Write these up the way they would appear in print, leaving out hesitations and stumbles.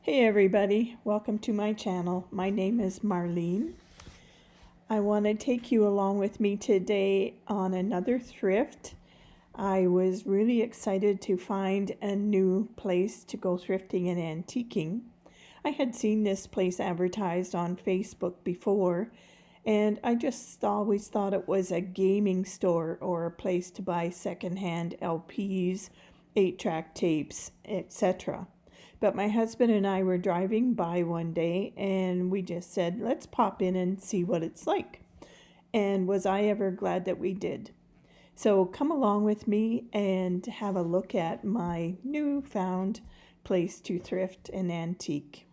Hey everybody, welcome to my channel. My name is Marlene. I want to take you along with me today on another thrift. I was really excited to find a new place to go thrifting and antiquing. I had seen this place advertised on Facebook before, and I just always thought it was a gaming store or a place to buy secondhand LPs, 8-track tapes, etc. But my husband and I were driving by one day and we just said, let's pop in and see what it's like. And was I ever glad that we did. So come along with me and have a look at my newfound place to thrift and antique.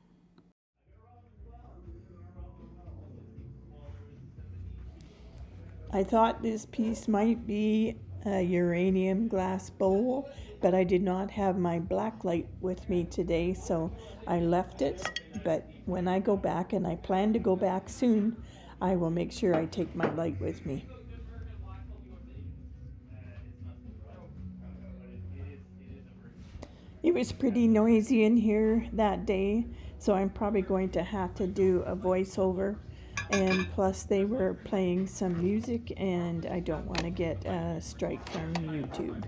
I thought this piece might be a uranium glass bowl, but I did not have my black light with me today, so I left it. But when I go back, and I plan to go back soon, I will make sure I take my light with me. It was pretty noisy in here that day, so I'm probably going to have to do a voiceover. And plus, they were playing some music, and I don't want to get a strike from YouTube.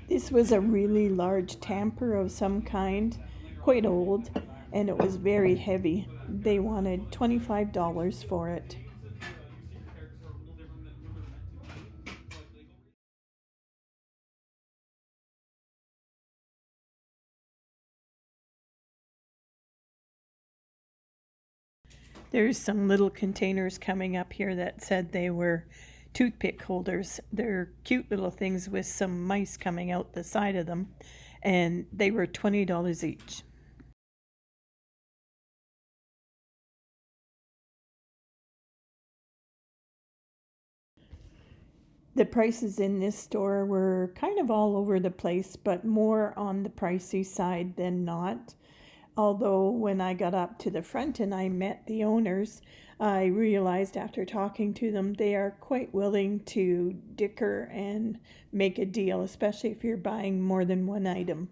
This was a really large tamper of some kind, quite old, and it was very heavy. They wanted $25 for it. There's some little containers coming up here that said they were toothpick holders. They're cute little things with some mice coming out the side of them, and they were $20 each. The prices in this store were kind of all over the place, but more on the pricey side than not. Although when I got up to the front and I met the owners, I realized after talking to them they are quite willing to dicker and make a deal, especially if you're buying more than one item.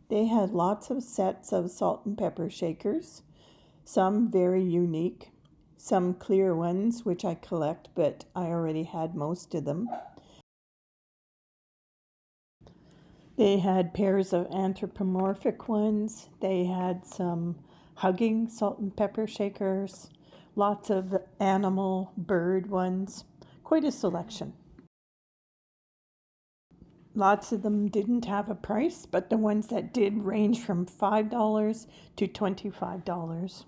They had lots of sets of salt and pepper shakers, some very unique, some clear ones which I collect, but I already had most of them. They had pairs of anthropomorphic ones. They had some hugging salt and pepper shakers, lots of animal, bird ones, quite a selection. Lots of them didn't have a price, but the ones that did range from $5 to $25.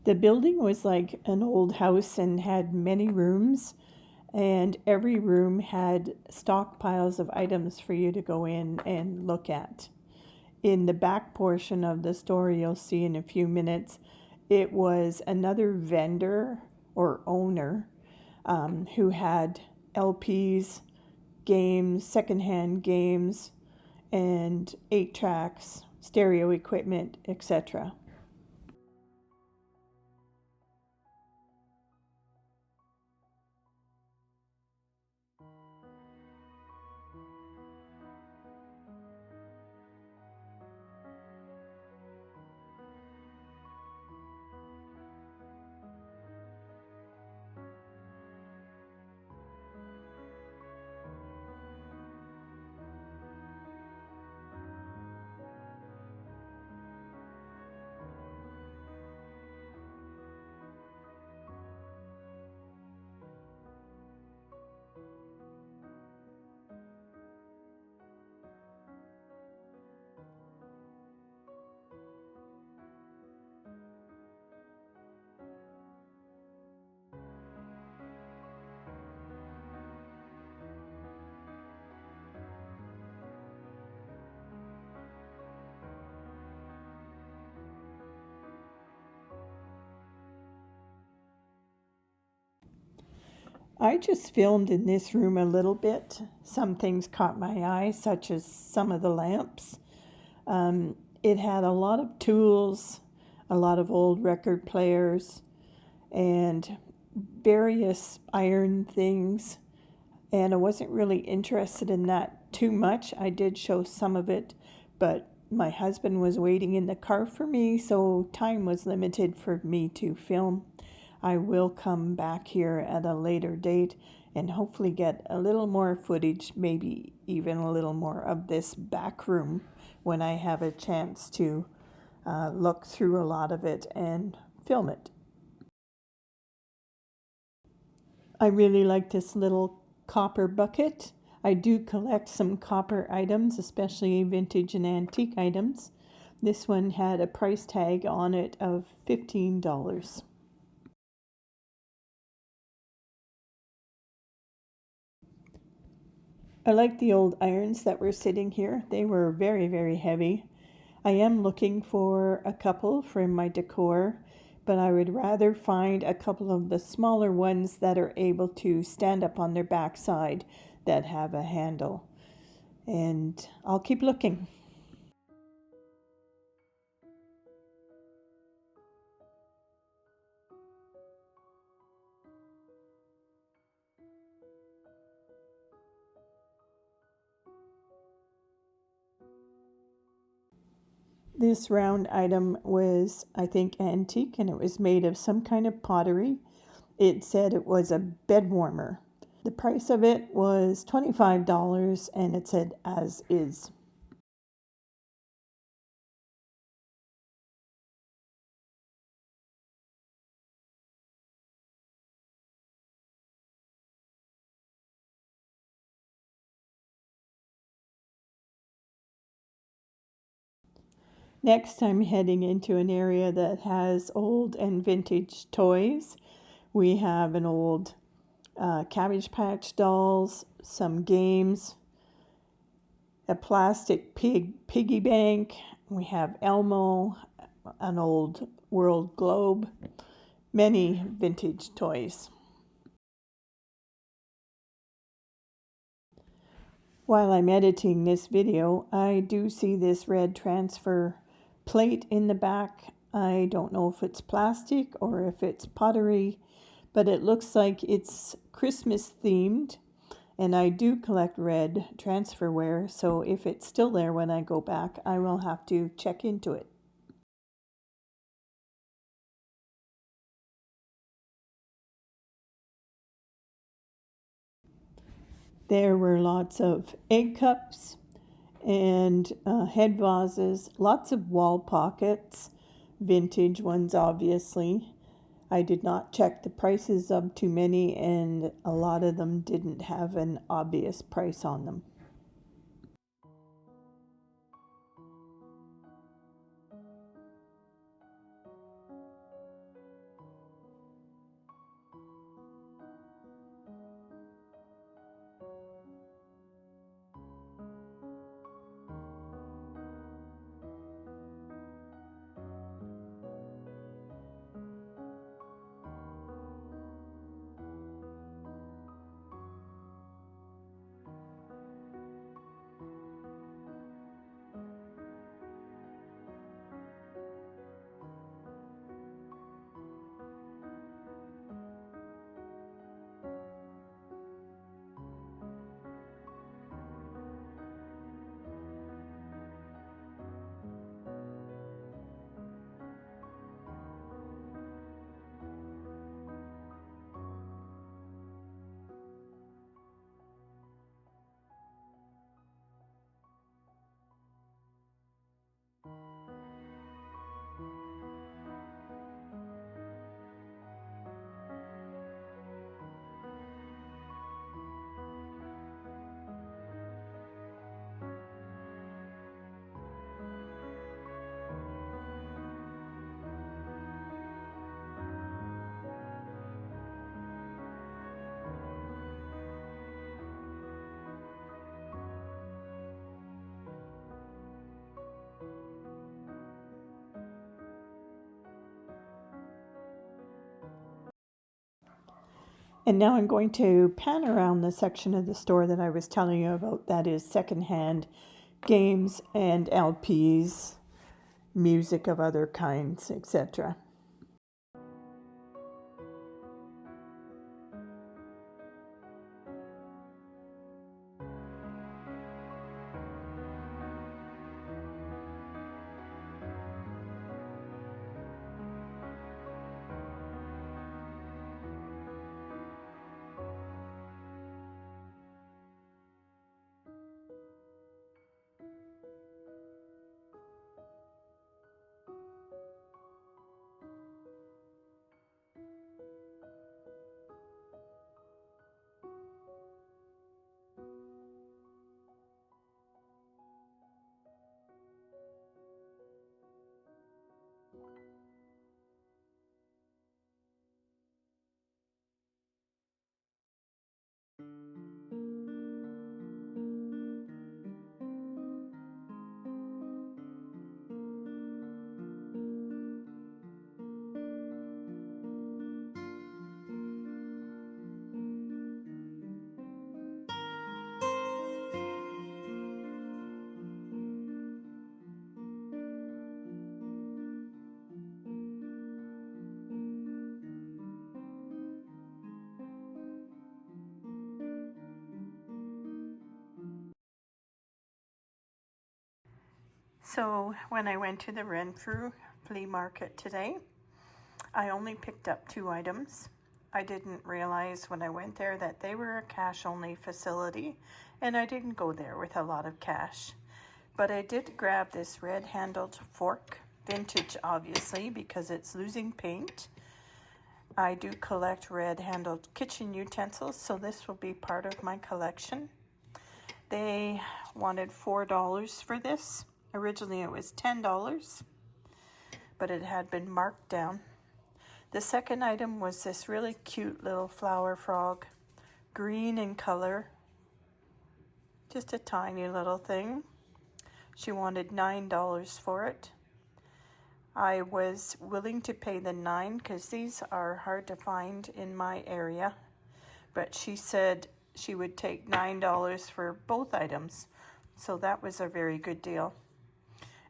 The building was like an old house and had many rooms, and every room had stockpiles of items for you to go in and look at. In the back portion of the store, you'll see in a few minutes, it was another vendor or owner who had LPs, games, secondhand games, and 8 tracks, stereo equipment, etc. I just filmed in this room a little bit. Some things caught my eye, such as some of the lamps. It had a lot of tools, a lot of old record players, and various iron things. And I wasn't really interested in that too much. I did show some of it, but my husband was waiting in the car for me, so time was limited for me to film. I will come back here at a later date and hopefully get a little more footage, maybe even a little more of this back room when I have a chance to look through a lot of it and film it. I really like this little copper bucket. I do collect some copper items, especially vintage and antique items. This one had a price tag on it of $15. I like the old irons that were sitting here. They were very, very heavy. I am looking for a couple for my decor, but I would rather find a couple of the smaller ones that are able to stand up on their backside that have a handle. And I'll keep looking. This round item was, I think, antique, and it was made of some kind of pottery. It said it was a bed warmer. The price of it was $25, and it said as is. Next, I'm heading into an area that has old and vintage toys. We have an old Cabbage Patch dolls, some games, a plastic piggy bank. We have Elmo, an old world globe, many vintage toys. While I'm editing this video, I do see this red transfer plate in the back. I don't know if it's plastic or if it's pottery, but it looks like it's Christmas themed. And I do collect red transferware, so if it's still there when I go back, I will have to check into it. There were lots of egg cups and head vases, lots of wall pockets, vintage ones obviously. I did not check the prices of too many, and a lot of them didn't have an obvious price on them. And now I'm going to pan around the section of the store that I was telling you about, that is secondhand games and LPs, music of other kinds, etc. So when I went to the Renfrew flea market today, I only picked up 2 items. I didn't realize when I went there that they were a cash-only facility, and I didn't go there with a lot of cash. But I did grab this red-handled fork, vintage obviously because it's losing paint. I do collect red-handled kitchen utensils, so this will be part of my collection. They wanted $4 for this. Originally it was $10, but it had been marked down. The second item was this really cute little flower frog, green in color, just a tiny little thing. She wanted $9 for it. I was willing to pay the $9 because these are hard to find in my area, but she said she would take $9 for both items, so that was a very good deal.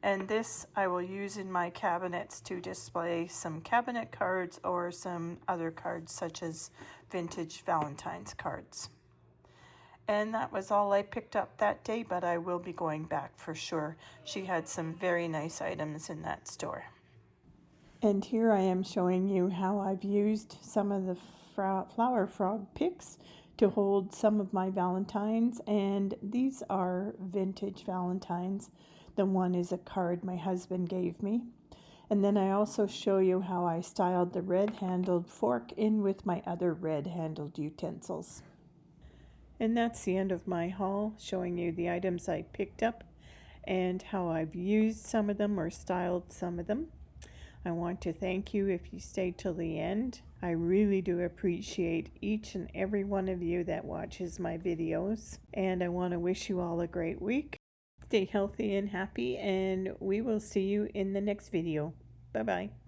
And this I will use in my cabinets to display some cabinet cards or some other cards such as vintage Valentine's cards. And that was all I picked up that day, but I will be going back for sure. She had some very nice items in that store. And here I am showing you how I've used some of the flower frog picks to hold some of my Valentines, and these are vintage Valentines. The one is a card my husband gave me. And then I also show you how I styled the red-handled fork in with my other red-handled utensils. And that's the end of my haul, showing you the items I picked up and how I've used some of them or styled some of them. I want to thank you if you stayed till the end. I really do appreciate each and every one of you that watches my videos. And I want to wish you all a great week. Stay healthy and happy, and we will see you in the next video. Bye-bye.